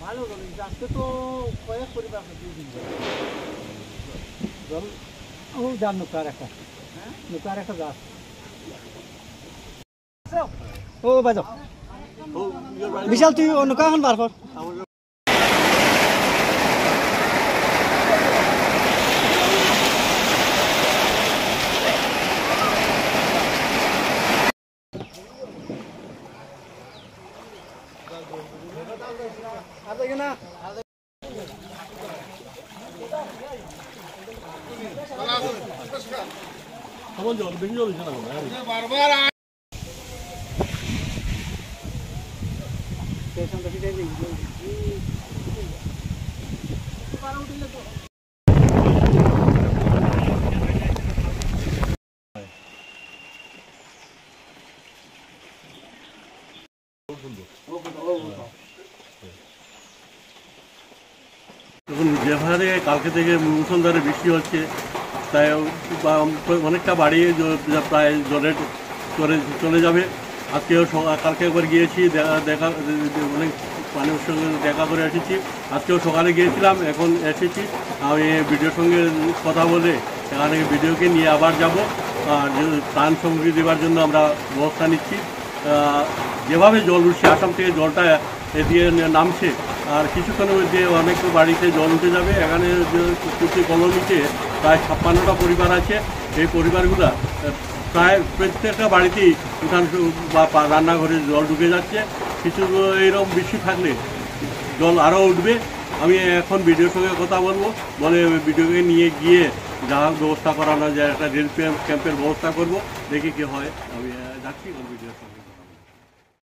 ভালো করেছে আজকে তো কয়েক পরিবার জল ও যার নৌকার একটা নৌকার একটা গাছ ও বাজাও বিশাল তুই নৌকা এখন বার কর জল বেশি জল দিচ্ছে না বারবার দেখুন যেভাবে কালকে থেকে মুষলধারে বৃষ্টি হচ্ছে তাই অনেকটা বাড়ি প্রায় জলে চলে যাবে। আজকেও কালকে একবার গিয়েছি দেখা অনেক পানির সঙ্গে দেখা করে এসেছি। আজকেও সকালে গিয়েছিলাম, এখন এসেছি। আমি ভিডিওর সঙ্গে কথা বলে এখানে ভিডিওকে নিয়ে আবার যাব। আর ত্রাণ সামগ্রী দেওয়ার জন্য আমরা ব্যবস্থা নিচ্ছি। যেভাবে জল উঠছে আসাম থেকে জলটা এদিকে নামছে, আর কিছুক্ষণের মধ্যে অনেক বাড়িতে জল উঠে যাবে। এখানে কুচি কলোনিতে প্রায় 56টা পরিবার আছে। এই পরিবারগুলো প্রায় প্রত্যেকটা বাড়িতেই উঠান বা রান্নাঘরে জল ঢুকে যাচ্ছে। কিছু এইরকম বৃষ্টি থাকলে জল আরও উঠবে। আমি এখন ভিডিওর সঙ্গে কথা বলবো, বলে ভিডিওকে নিয়ে গিয়ে যা ব্যবস্থা করানো যায় একটা রেল ক্যাম্পের ব্যবস্থা করব। দেখি কি হয়। আমি যাচ্ছি ভিডিওর সঙ্গে।